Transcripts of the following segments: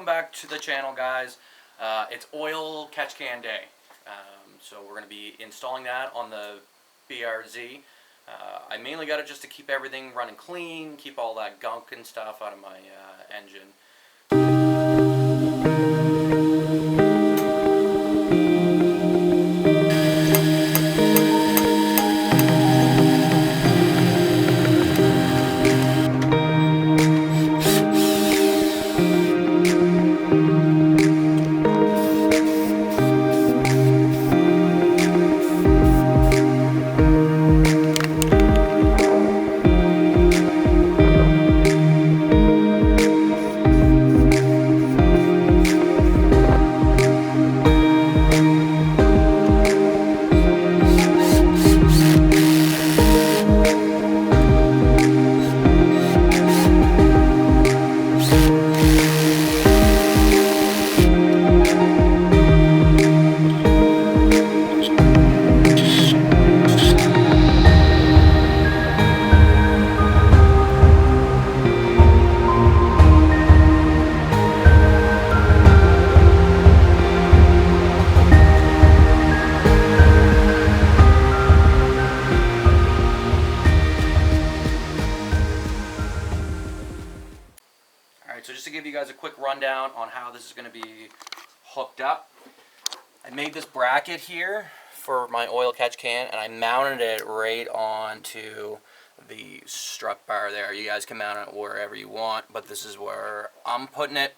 welcome back to the channel, guys. It's oil catch can day. So we're going to be installing that on the BRZ. I mainly got it just to keep everything running clean, keep all that gunk and stuff out of my engine. Alright, so just to give you guys a quick rundown on how this is going to be hooked up. I made this bracket here for my oil catch can, and I mounted it right onto the strut bar there. You guys can mount it wherever you want, but this is where I'm putting it.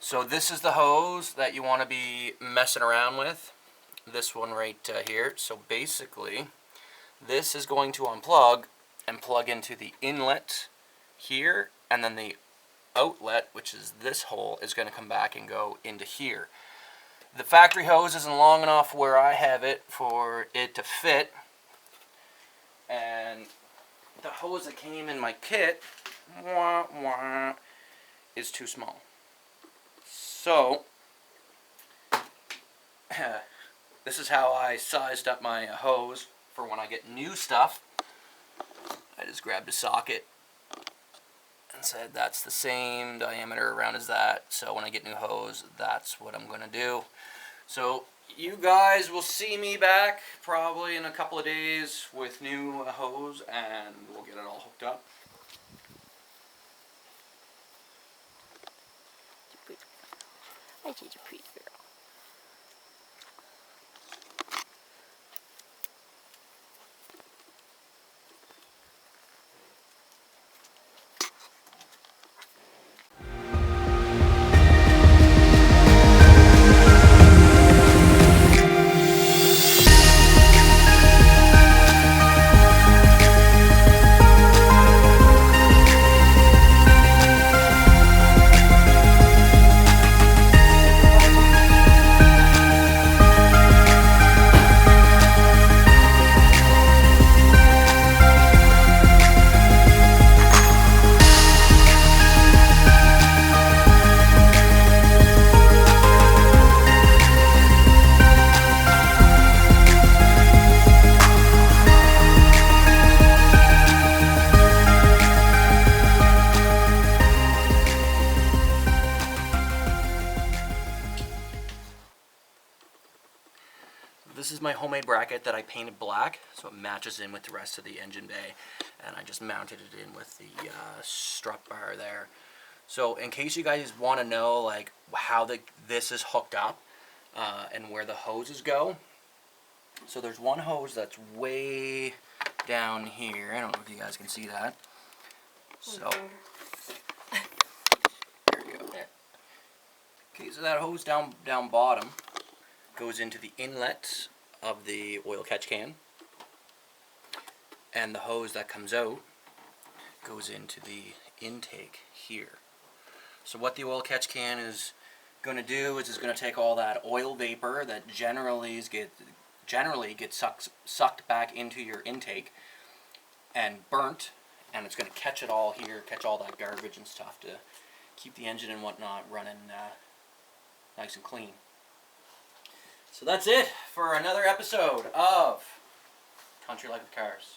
So this is the hose that you want to be messing around with. This one right here. So basically, this is going to unplug and plug into the inlet here, and then the outlet, which is this hole, is going to come back and go into here. The factory hose isn't long enough where I have it for it to fit, and the hose that came in my kit is too small. So this is how I sized up my hose for when I get new stuff. I just grabbed a socket and said that's the same diameter around as that, so when I get new hose, that's what I'm going to do. So you guys will see me back probably in a couple of days with new hose, and we'll get it all hooked up. I did a pretty girl. This is my homemade bracket that I painted black, so it matches in with the rest of the engine bay, and I just mounted it in with the strut bar there. So in case you guys want to know like how this is hooked up and where the hoses go, so there's one hose that's way down here. I don't know if you guys can see that. So there you go. Okay, so that hose down bottom goes into the inlet of the oil catch can, and the hose that comes out goes into the intake here. So what the oil catch can is going to do is it's going to take all that oil vapor that generally gets sucked back into your intake and burnt, and it's going to catch it all here, catch all that garbage and stuff to keep the engine and whatnot running nice and clean. So that's it for another episode of Country Life with Cars.